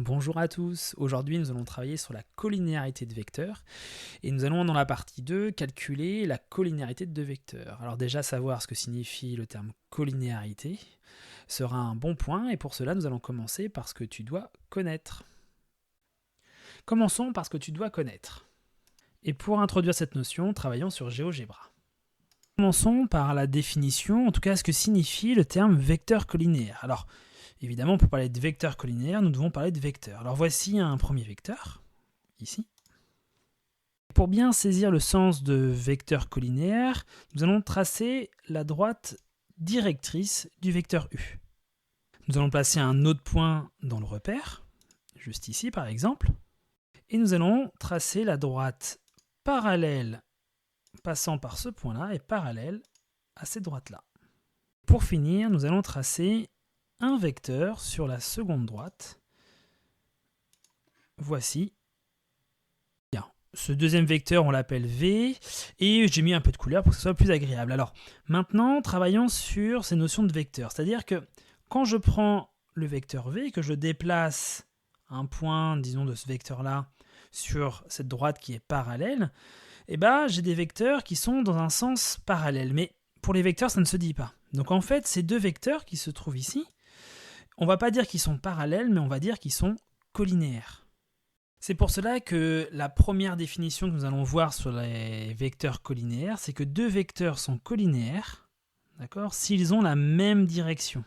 Bonjour à tous, aujourd'hui nous allons travailler sur la collinéarité de vecteurs et nous allons dans la partie 2 calculer la collinéarité de deux vecteurs. Alors déjà savoir ce que signifie le terme collinéarité sera un bon point et pour cela nous allons commencer par ce que tu dois connaître. Commençons par ce que tu dois connaître. Et pour introduire cette notion, travaillons sur GeoGebra. Commençons par la définition, en tout cas ce que signifie le terme vecteur collinéaire. Alors, évidemment, pour parler de vecteur collinéaire, nous devons parler de vecteur. Alors voici un premier vecteur, ici. Pour bien saisir le sens de vecteur collinéaire, nous allons tracer la droite directrice du vecteur U. Nous allons placer un autre point dans le repère, juste ici par exemple, et nous allons tracer la droite parallèle passant par ce point-là et parallèle à cette droite-là. Pour finir, nous allons tracer un vecteur sur la seconde droite. Voici. Bien. Ce deuxième vecteur, on l'appelle V, et j'ai mis un peu de couleur pour que ce soit plus agréable. Alors, maintenant, travaillons sur ces notions de vecteur. C'est-à-dire que quand je prends le vecteur V et que je déplace un point, disons, de ce vecteur-là sur cette droite qui est parallèle, eh ben, j'ai des vecteurs qui sont dans un sens parallèle. Mais pour les vecteurs, ça ne se dit pas. Donc en fait, ces deux vecteurs qui se trouvent ici, on ne va pas dire qu'ils sont parallèles, mais on va dire qu'ils sont collinéaires. C'est pour cela que la première définition que nous allons voir sur les vecteurs collinéaires, c'est que deux vecteurs sont collinéaires, d'accord, s'ils ont la même direction.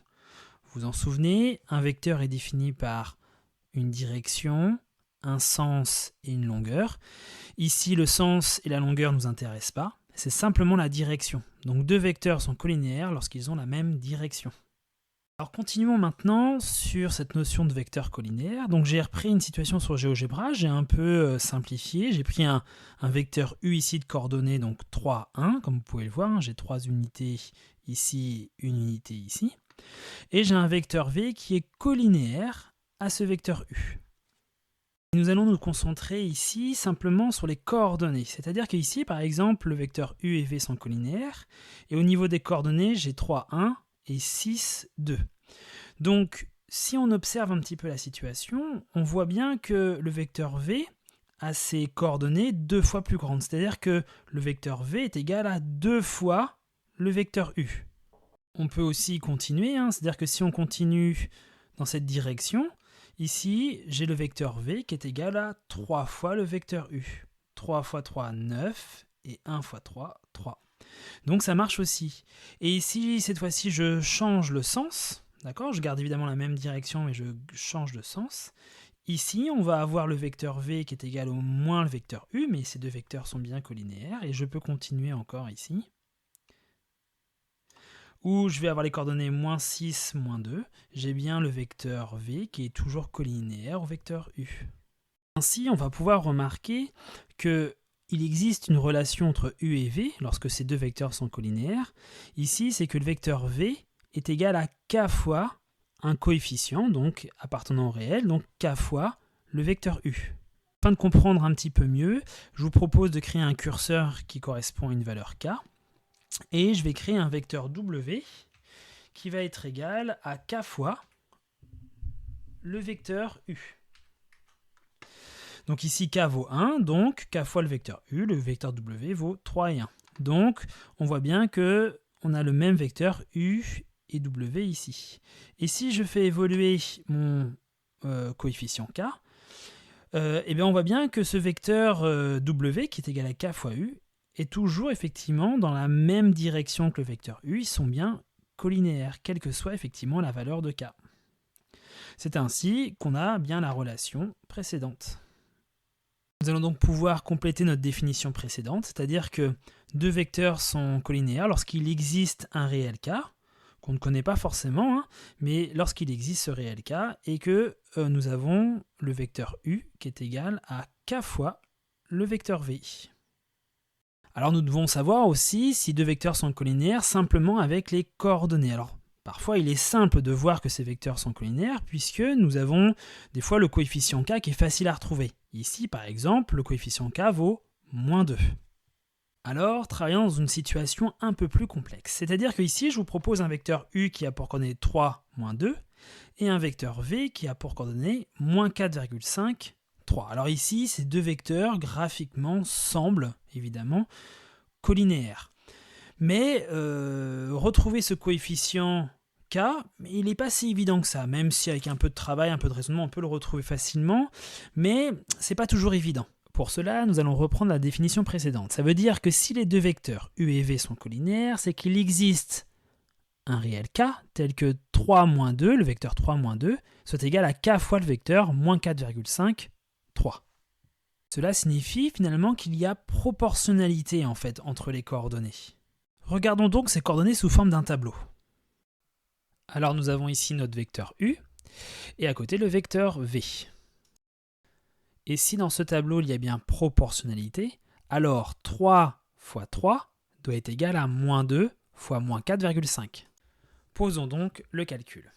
Vous vous en souvenez, un vecteur est défini par une direction, un sens et une longueur. Ici, le sens et la longueur ne nous intéressent pas, c'est simplement la direction. Donc deux vecteurs sont collinéaires lorsqu'ils ont la même direction. Alors continuons maintenant sur cette notion de vecteur collinéaire. Donc j'ai repris une situation sur GeoGebra, j'ai un peu simplifié, j'ai pris un vecteur U ici de coordonnées, donc 3, 1, comme vous pouvez le voir, j'ai 3 unités ici, une unité ici, et j'ai un vecteur V qui est collinéaire à ce vecteur U. Nous allons nous concentrer ici simplement sur les coordonnées, c'est-à-dire qu'ici par exemple le vecteur U et V sont collinéaires, et au niveau des coordonnées j'ai 3, 1, et 6, 2. Donc, si on observe un petit peu la situation, on voit bien que le vecteur V a ses coordonnées 2 fois plus grandes. C'est-à-dire que le vecteur V est égal à 2 fois le vecteur U. On peut aussi continuer, c'est-à-dire que si on continue dans cette direction, ici, j'ai le vecteur V qui est égal à 3 fois le vecteur U. 3 fois 3, 9, et 1 fois 3, 3. Donc ça marche aussi. Et ici, cette fois-ci, je change le sens. D'accord ? Je garde évidemment la même direction, mais je change de sens. Ici, on va avoir le vecteur V qui est égal au moins le vecteur U, mais ces deux vecteurs sont bien collinéaires. Et je peux continuer encore ici, où je vais avoir les coordonnées moins 6, moins 2. J'ai bien le vecteur V qui est toujours collinéaire au vecteur U. Ainsi, on va pouvoir remarquer que il existe une relation entre U et V lorsque ces deux vecteurs sont collinéaires. Ici, c'est que le vecteur V est égal à k fois un coefficient, donc appartenant au réel, donc k fois le vecteur U. Afin de comprendre un petit peu mieux, je vous propose de créer un curseur qui correspond à une valeur k, et je vais créer un vecteur W qui va être égal à k fois le vecteur U. Donc ici, k vaut 1, donc k fois le vecteur U, le vecteur W vaut 3 et 1. Donc, on voit bien qu'on a le même vecteur U et W ici. Et si je fais évoluer mon coefficient k, eh bien on voit bien que ce vecteur W, qui est égal à k fois U, est toujours effectivement dans la même direction que le vecteur U. Ils sont bien collinéaires, quelle que soit effectivement la valeur de k. C'est ainsi qu'on a bien la relation précédente. Nous allons donc pouvoir compléter notre définition précédente, c'est-à-dire que deux vecteurs sont collinéaires lorsqu'il existe un réel k, qu'on ne connaît pas forcément, mais lorsqu'il existe ce réel k, et que nous avons le vecteur U qui est égal à k fois le vecteur V. Alors nous devons savoir aussi si deux vecteurs sont collinéaires simplement avec les coordonnées. Alors parfois, il est simple de voir que ces vecteurs sont collinéaires puisque nous avons des fois le coefficient k qui est facile à retrouver. Ici, par exemple, le coefficient k vaut moins 2. Alors, travaillons dans une situation un peu plus complexe. C'est-à-dire que ici, je vous propose un vecteur U qui a pour coordonnée 3, moins 2, et un vecteur V qui a pour coordonnée moins 4,5, 3. Alors ici, ces deux vecteurs, graphiquement, semblent, évidemment, collinéaires. Mais retrouver ce coefficient K, il n'est pas si évident que ça, même si avec un peu de travail, un peu de raisonnement, on peut le retrouver facilement, mais c'est pas toujours évident. Pour cela, nous allons reprendre la définition précédente. Ça veut dire que si les deux vecteurs U et V sont collinéaires, c'est qu'il existe un réel K, tel que 3 moins 2, le vecteur 3 moins 2, soit égal à K fois le vecteur moins 4,5, 3. Cela signifie finalement qu'il y a proportionnalité en fait entre les coordonnées. Regardons donc ces coordonnées sous forme d'un tableau. Alors nous avons ici notre vecteur U, et à côté le vecteur V. Et si dans ce tableau il y a bien proportionnalité, alors 3 fois 3 doit être égal à moins 2 fois moins 4,5. Posons donc le calcul.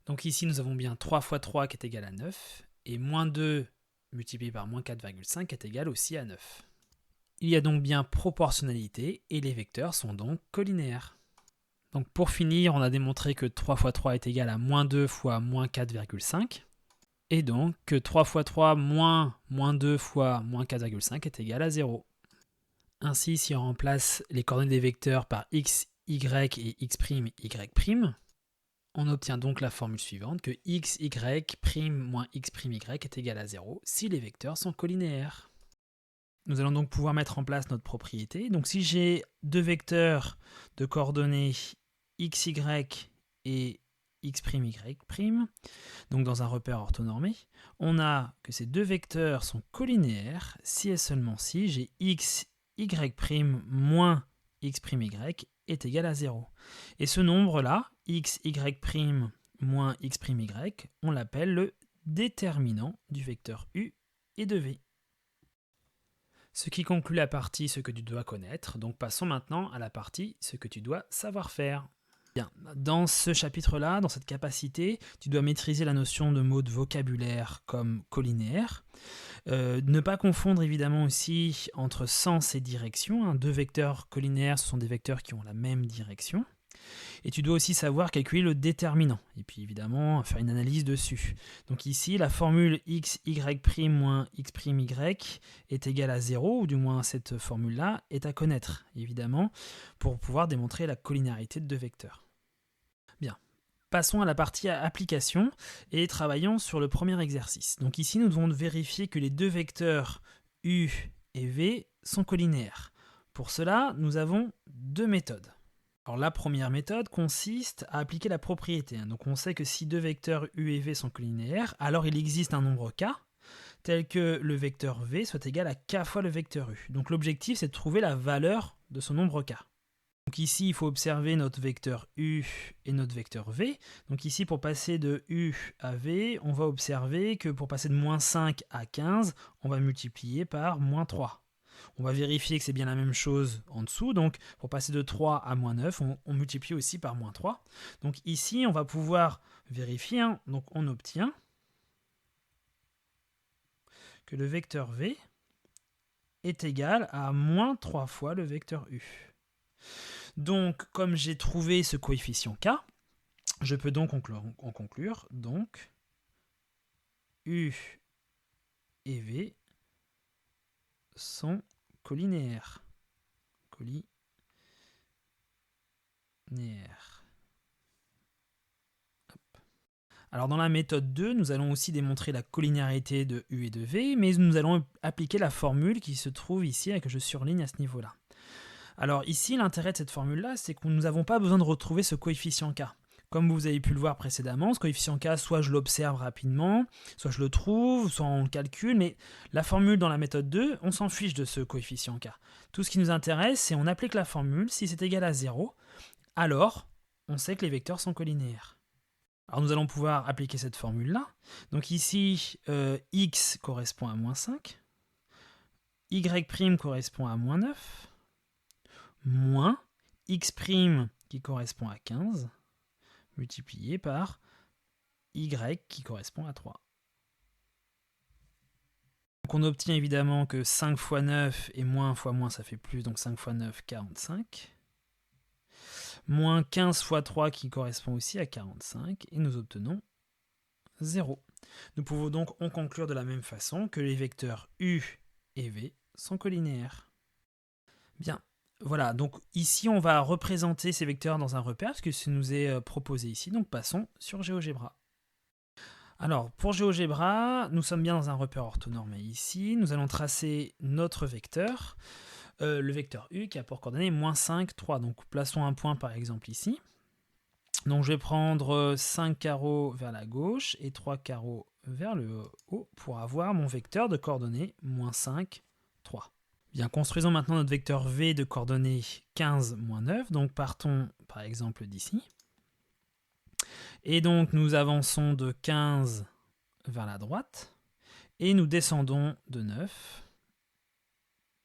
Donc ici nous avons bien 3 fois 3 qui est égal à 9, et moins 2 multiplié par moins 4,5 est égal aussi à 9. Il y a donc bien proportionnalité, et les vecteurs sont donc collinéaires. Donc pour finir, on a démontré que 3 fois 3 est égal à moins 2 fois moins 4,5. Et donc que 3 fois 3 moins 2 fois moins 4,5 est égal à 0. Ainsi, si on remplace les coordonnées des vecteurs par x, y et x', y', on obtient donc la formule suivante que x, y' moins x' y est égal à 0 si les vecteurs sont collinéaires. Nous allons donc pouvoir mettre en place notre propriété. Donc si j'ai deux vecteurs de coordonnées x, y et x', y', donc dans un repère orthonormé, on a que ces deux vecteurs sont collinéaires si et seulement si j'ai x, y' moins x', y est égal à 0. Et ce nombre-là, x, y' moins x', y, on l'appelle le déterminant du vecteur u et de v. Ce qui conclut la partie ce que tu dois connaître, donc passons maintenant à la partie ce que tu dois savoir faire. Bien, dans ce chapitre-là, dans cette capacité, tu dois maîtriser la notion de mots de vocabulaire comme collinéaire. Ne pas confondre évidemment aussi entre sens et direction. Deux vecteurs collinéaires, ce sont des vecteurs qui ont la même direction. Et tu dois aussi savoir calculer le déterminant. Et puis évidemment, faire une analyse dessus. Donc ici, la formule x, y' moins x' y est égale à 0, ou du moins cette formule-là est à connaître, évidemment, pour pouvoir démontrer la collinéarité de deux vecteurs. Bien. Passons à la partie application et travaillons sur le premier exercice. Donc ici, nous devons vérifier que les deux vecteurs u et v sont collinéaires. Pour cela, nous avons deux méthodes. Alors la première méthode consiste à appliquer la propriété. Donc on sait que si deux vecteurs u et v sont collinéaires, alors il existe un nombre k, tel que le vecteur v soit égal à k fois le vecteur u. Donc l'objectif, c'est de trouver la valeur de ce nombre k. Donc ici, il faut observer notre vecteur u et notre vecteur v. Donc ici, pour passer de u à v, on va observer que pour passer de moins 5 à 15, on va multiplier par moins 3. On va vérifier que c'est bien la même chose en dessous. Donc pour passer de 3 à moins 9, on multiplie aussi par moins 3. Donc ici, on va pouvoir vérifier. Donc on obtient que le vecteur v est égal à moins 3 fois le vecteur u. Donc, comme j'ai trouvé ce coefficient k, je peux donc en conclure, donc, u et v sont collinéaires. Alors dans la méthode 2, nous allons aussi démontrer la collinéarité de u et de v, mais nous allons appliquer la formule qui se trouve ici et que je surligne à ce niveau-là. Alors ici, l'intérêt de cette formule-là, c'est que nous n'avons pas besoin de retrouver ce coefficient k. Comme vous avez pu le voir précédemment, ce coefficient k, soit je l'observe rapidement, soit je le trouve, soit on le calcule, mais la formule dans la méthode 2, on s'en fiche de ce coefficient k. Tout ce qui nous intéresse, c'est on applique la formule, si c'est égal à 0, alors on sait que les vecteurs sont collinéaires. Alors nous allons pouvoir appliquer cette formule-là. Donc ici, x correspond à moins 5, y' correspond à moins 9, moins x' qui correspond à 15, multiplié par y qui correspond à 3. Donc on obtient évidemment que 5 fois 9 et moins fois moins ça fait plus, donc 5 fois 9, 45. Moins 15 fois 3 qui correspond aussi à 45, et nous obtenons 0. Nous pouvons donc en conclure de la même façon que les vecteurs U et V sont colinéaires. Bien, voilà, donc ici on va représenter ces vecteurs dans un repère, parce que ce nous est proposé ici, donc passons sur GeoGebra. Alors, pour GeoGebra, nous sommes bien dans un repère orthonormé ici, nous allons tracer notre vecteur, le vecteur U qui a pour coordonnées moins 5, 3, donc plaçons un point par exemple ici. Donc je vais prendre 5 carreaux vers la gauche et 3 carreaux vers le haut pour avoir mon vecteur de coordonnées moins 5, 3. Bien, construisons maintenant notre vecteur V de coordonnées 15, moins 9. Donc partons par exemple d'ici. Et donc nous avançons de 15 vers la droite et nous descendons de 9.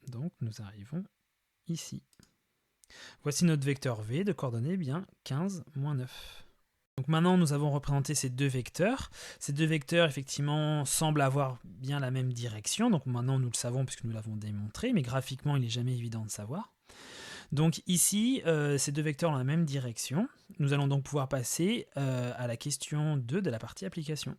Donc nous arrivons ici. Voici notre vecteur V de coordonnées bien 15, moins 9. Donc maintenant, nous avons représenté ces deux vecteurs. Ces deux vecteurs, effectivement, semblent avoir bien la même direction. Donc maintenant, nous le savons puisque nous l'avons démontré, mais graphiquement, il n'est jamais évident de savoir. Donc ici, ces deux vecteurs ont la même direction. Nous allons donc pouvoir passer à la question 2 de la partie application.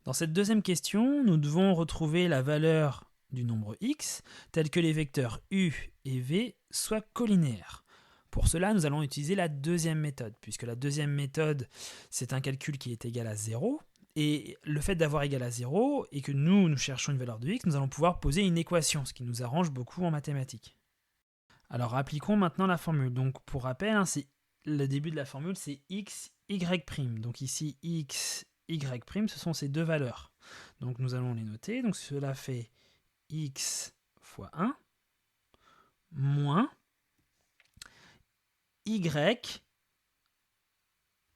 Dans cette deuxième question, nous devons retrouver la valeur du nombre x, tel que les vecteurs u et v soient colinéaires. Pour cela, nous allons utiliser la deuxième méthode, puisque la deuxième méthode, c'est un calcul qui est égal à 0, et le fait d'avoir égal à 0, et que nous cherchons une valeur de x, nous allons pouvoir poser une équation, ce qui nous arrange beaucoup en mathématiques. Alors, appliquons maintenant la formule. Donc, pour rappel, le début de la formule, c'est x, y'. Donc ici, x, y', ce sont ces deux valeurs. Donc, nous allons les noter. Donc, cela fait x fois 1 moins y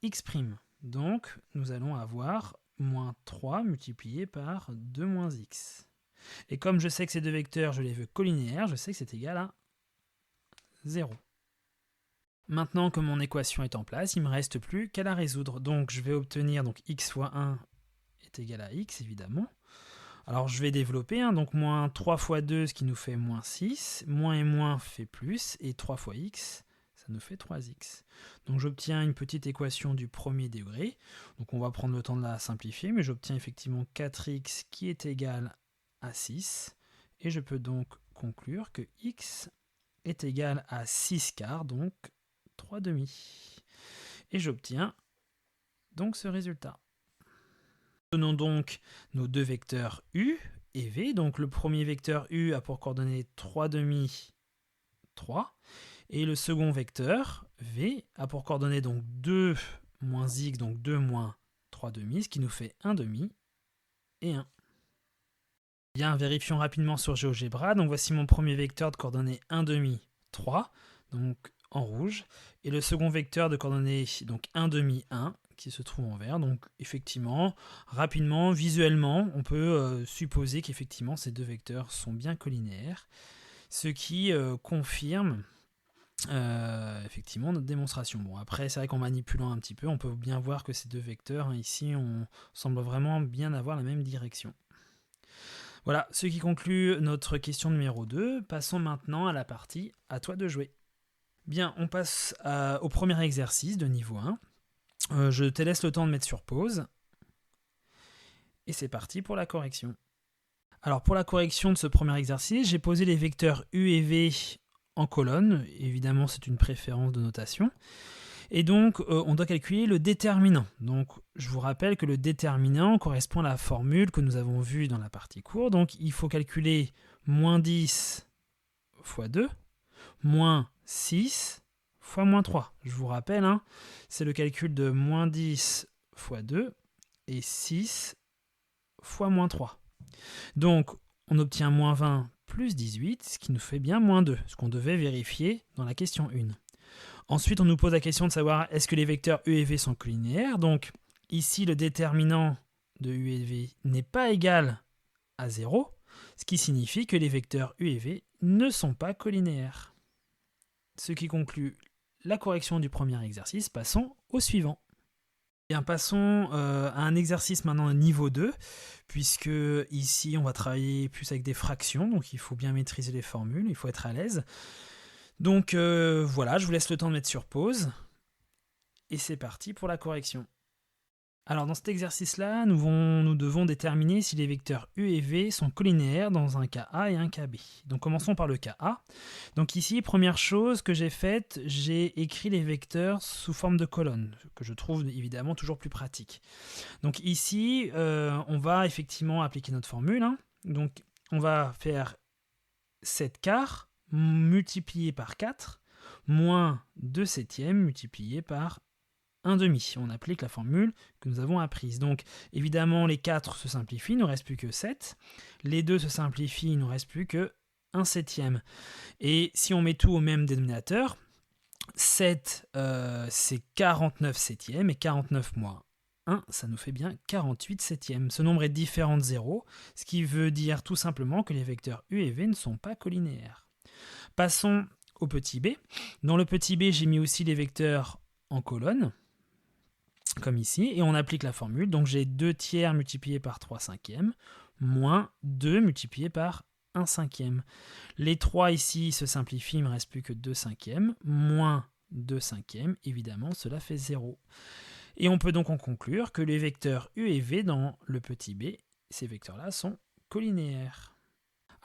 x'. Donc, nous allons avoir moins 3 multiplié par 2 moins x. Et comme je sais que ces deux vecteurs, je les veux colinéaires, je sais que c'est égal à 0. Maintenant que mon équation est en place, il ne me reste plus qu'à la résoudre. Donc, je vais obtenir donc x fois 1 est égal à x, évidemment. Alors je vais développer, donc moins 3 fois 2, ce qui nous fait moins 6, moins et moins fait plus, et 3 fois x, ça nous fait 3x. Donc j'obtiens une petite équation du premier degré, donc on va prendre le temps de la simplifier, mais j'obtiens effectivement 4x qui est égal à 6, et je peux donc conclure que x est égal à 6 quarts, donc 3 demi. Et j'obtiens donc ce résultat. Tenons donc nos deux vecteurs u et v. Donc le premier vecteur u a pour coordonnées 3 demi, 3. Et le second vecteur v a pour coordonnées donc 2 moins x, donc 2 moins 3 demi, ce qui nous fait 1 demi et 1. Bien, vérifions rapidement sur GeoGebra. Donc voici mon premier vecteur de coordonnées 1 demi, 3, donc en rouge. Et le second vecteur de coordonnées donc 1 demi, 1, qui se trouve en vert. Donc effectivement, rapidement, visuellement, on peut supposer qu'effectivement ces deux vecteurs sont bien colinéaires, ce qui confirme effectivement notre démonstration. Bon, après, c'est vrai qu'en manipulant un petit peu, on peut bien voir que ces deux vecteurs, ici, on semble vraiment bien avoir la même direction. Voilà, ce qui conclut notre question numéro 2. Passons maintenant à la partie « À toi de jouer ». Bien, on passe au premier exercice de niveau 1. Je te laisse le temps de mettre sur pause. Et c'est parti pour la correction. Alors pour la correction de ce premier exercice, j'ai posé les vecteurs u et v en colonne. Évidemment, c'est une préférence de notation. Et donc, on doit calculer le déterminant. Donc, je vous rappelle que le déterminant correspond à la formule que nous avons vue dans la partie cours. Donc, il faut calculer moins 10 fois 2, moins 6 fois moins 3. Je vous rappelle, c'est le calcul de moins 10 fois 2 et 6 fois moins 3. Donc, on obtient moins 20 plus 18, ce qui nous fait bien moins 2, ce qu'on devait vérifier dans la question 1. Ensuite, on nous pose la question de savoir est-ce que les vecteurs u et v sont colinéaires. Donc, ici, le déterminant de u et v n'est pas égal à 0, ce qui signifie que les vecteurs u et v ne sont pas colinéaires. Ce qui conclut la correction du premier exercice. Passons au suivant. Bien, passons à un exercice maintenant de niveau 2, puisque ici on va travailler plus avec des fractions, donc il faut bien maîtriser les formules, il faut être à l'aise. Donc voilà, je vous laisse le temps de mettre sur pause, et c'est parti pour la correction. Alors dans cet exercice-là, nous devons déterminer si les vecteurs U et V sont collinéaires dans un cas A et un cas B. Donc commençons par le cas A. Donc ici, première chose que j'ai faite, j'ai écrit les vecteurs sous forme de colonnes, que je trouve évidemment toujours plus pratique. Donc ici, on va effectivement appliquer notre formule, hein. Donc on va faire 7 quarts multiplié par 4 moins 2 septièmes multiplié par 1 demi. On applique la formule que nous avons apprise. Donc évidemment les 4 se simplifient, il ne nous reste plus que 7. Les 2 se simplifient, il ne nous reste plus que 1 septième. Et si on met tout au même dénominateur, 7 c'est 49 septièmes, et 49 moins 1, ça nous fait bien 48 septièmes. Ce nombre est différent de 0, ce qui veut dire tout simplement que les vecteurs U et V ne sont pas collinéaires. Passons au petit b. Dans le petit b, j'ai mis aussi les vecteurs en colonne, comme ici, et on applique la formule. Donc j'ai 2 tiers multiplié par 3 cinquièmes, moins 2 multiplié par 1 cinquième. Les 3 ici se simplifient, il ne me reste plus que 2 cinquièmes, moins 2 cinquièmes, évidemment cela fait 0. Et on peut donc en conclure que les vecteurs U et V dans le petit b, ces vecteurs-là sont collinéaires.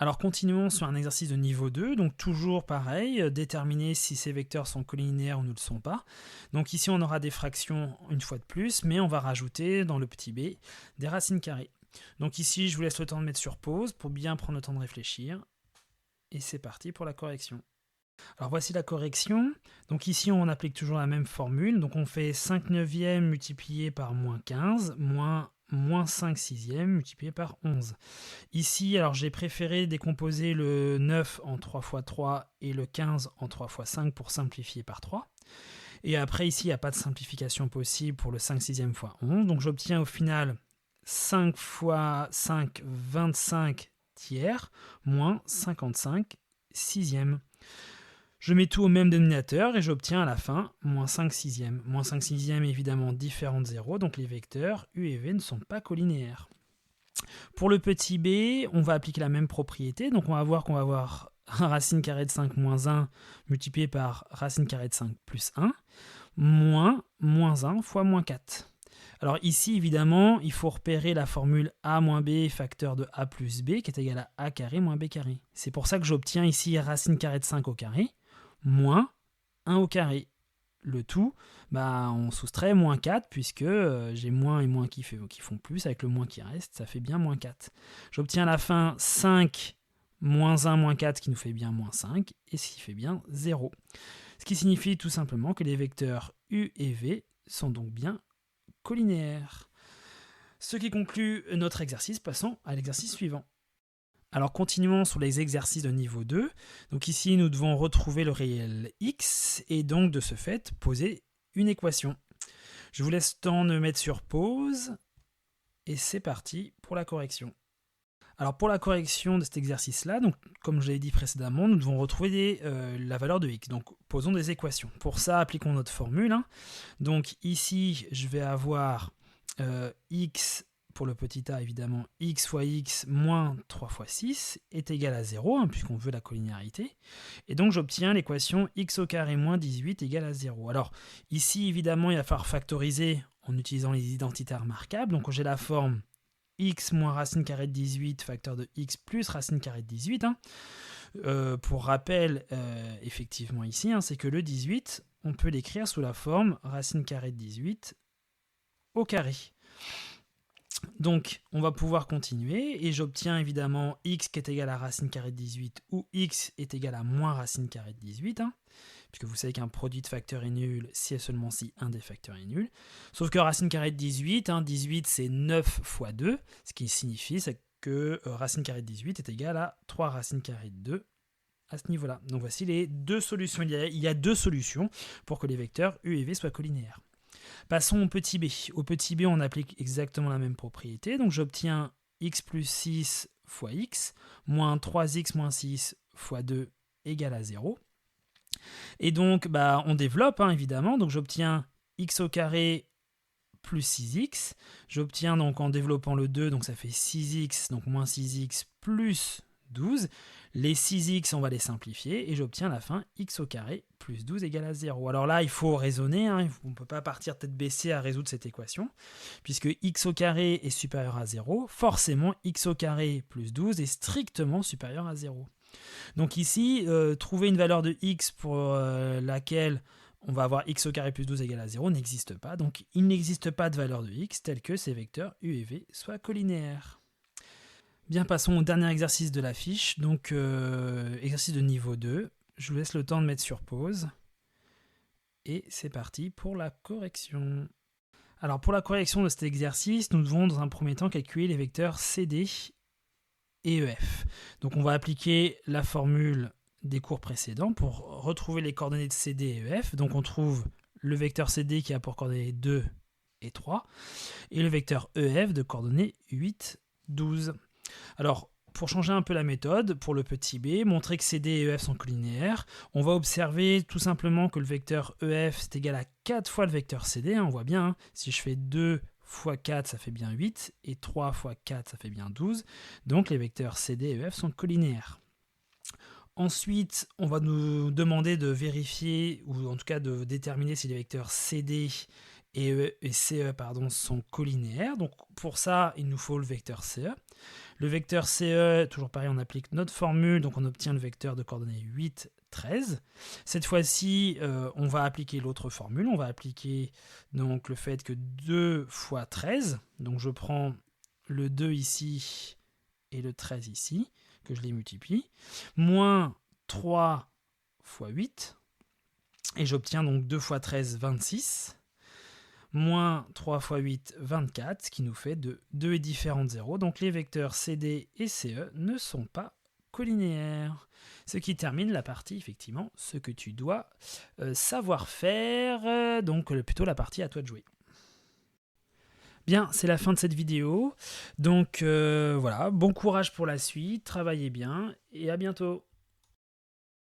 Alors continuons sur un exercice de niveau 2, donc toujours pareil, déterminer si ces vecteurs sont collinéaires ou ne le sont pas. Donc ici on aura des fractions une fois de plus, mais on va rajouter dans le petit b des racines carrées. Donc ici je vous laisse le temps de mettre sur pause pour bien prendre le temps de réfléchir. Et c'est parti pour la correction. Alors voici la correction. Donc ici on applique toujours la même formule, donc on fait 5 neuvièmes multiplié par moins 15, moins 5 sixièmes multiplié par 11. Ici, alors j'ai préféré décomposer le 9 en 3 fois 3 et le 15 en 3 fois 5 pour simplifier par 3. Et après, ici, il n'y a pas de simplification possible pour le 5 sixième fois 11. Donc j'obtiens au final 5 fois 5, 25 tiers, moins 55 sixièmes. Je mets tout au même dénominateur et j'obtiens à la fin moins 5 sixièmes. Moins 5 sixièmes évidemment différent de 0, donc les vecteurs U et V ne sont pas collinéaires. Pour le petit b, on va appliquer la même propriété, donc on va voir qu'on va avoir racine carrée de 5 moins 1 multiplié par racine carrée de 5 plus 1, moins 1 fois moins 4. Alors ici, évidemment, il faut repérer la formule a moins b facteur de a plus b qui est égal à a carré moins b carré. C'est pour ça que j'obtiens ici racine carrée de 5 au carré, moins 1 au carré. Le tout, on soustrait moins 4 puisque j'ai moins et moins qui font plus, avec le moins qui reste, ça fait bien moins 4. J'obtiens à la fin 5 moins 1 moins 4 qui nous fait bien moins 5 et ce qui fait bien 0. Ce qui signifie tout simplement que les vecteurs U et V sont donc bien collinéaires. Ce qui conclut notre exercice, passons à l'exercice suivant. Alors continuons sur les exercices de niveau 2. Donc ici, nous devons retrouver le réel x et donc de ce fait, poser une équation. Je vous laisse le temps de mettre sur pause et c'est parti pour la correction. Alors pour la correction de cet exercice-là, donc comme je l'ai dit précédemment, nous devons retrouver la valeur de x. Donc posons des équations. Pour ça, appliquons notre formule. Donc ici, je vais avoir x pour le petit a évidemment, x fois x moins 3 fois 6 est égal à 0, puisqu'on veut la collinéarité. Et donc j'obtiens l'équation x au carré moins 18 égale à 0. Alors ici évidemment il va falloir factoriser en utilisant les identités remarquables. Donc j'ai la forme x moins racine carrée de 18 facteur de x plus racine carrée de 18. Pour rappel, effectivement ici, c'est que le 18, on peut l'écrire sous la forme racine carrée de 18 au carré. Donc, on va pouvoir continuer et j'obtiens évidemment x qui est égal à racine carrée de 18 ou x est égal à moins racine carrée de 18, puisque vous savez qu'un produit de facteurs est nul si et seulement si un des facteurs est nul. Sauf que racine carrée de 18, 18 c'est 9 fois 2, ce qui signifie que racine carrée de 18 est égal à 3 racine carrée de 2 à ce niveau-là. Donc voici les deux solutions. Il y a deux solutions pour que les vecteurs U et V soient collinéaires. Passons au petit b. Au petit b, on applique exactement la même propriété. Donc j'obtiens x plus 6 fois x, moins 3x moins 6 fois 2 égale à 0. Et donc, on développe, évidemment. Donc j'obtiens x au carré plus 6x. J'obtiens donc en développant le 2, donc ça fait 6x, donc moins 6x plus 12. Les 6x, on va les simplifier et j'obtiens à la fin x au carré plus 12 égale à 0. Alors là, il faut raisonner, hein, on ne peut pas partir tête baissée à résoudre cette équation, puisque x au carré est supérieur à 0, forcément x au carré plus 12 est strictement supérieur à 0. Donc ici, trouver une valeur de x pour laquelle on va avoir x au carré plus 12 égale à 0 n'existe pas. Donc il n'existe pas de valeur de x telle que ces vecteurs u et v soient collinéaires. Bien, passons au dernier exercice de la fiche, donc exercice de niveau 2. Je vous laisse le temps de mettre sur pause. Et c'est parti pour la correction. Alors pour la correction de cet exercice, nous devons dans un premier temps calculer les vecteurs CD et EF. Donc on va appliquer la formule des cours précédents pour retrouver les coordonnées de CD et EF. Donc on trouve le vecteur CD qui a pour coordonnées 2 et 3, et le vecteur EF de coordonnées 8, 12. Alors, pour changer un peu la méthode, pour le petit b, montrer que CD et EF sont collinéaires, on va observer tout simplement que le vecteur EF c'est égal à 4 fois le vecteur CD, on voit bien, si je fais 2 fois 4, ça fait bien 8, et 3 fois 4, ça fait bien 12, donc les vecteurs CD et EF sont collinéaires. Ensuite, on va nous demander de vérifier, ou en tout cas de déterminer si les vecteurs CD et CE sont collinéaires. Donc pour ça, il nous faut le vecteur CE. Le vecteur CE, toujours pareil, on applique notre formule, donc on obtient le vecteur de coordonnées 8, 13. Cette fois-ci, on va appliquer l'autre formule, on va appliquer donc le fait que 2 fois 13, donc je prends le 2 ici et le 13 ici, que je les multiplie, moins 3 fois 8, et j'obtiens donc 2 fois 13, 26, moins 3 fois 8, 24, ce qui nous fait 2 est différent de 0. Donc les vecteurs CD et CE ne sont pas collinéaires. Ce qui termine la partie, effectivement, ce que tu dois savoir faire. Donc plutôt la partie à toi de jouer. Bien, c'est la fin de cette vidéo. Donc voilà, bon courage pour la suite, travaillez bien et à bientôt.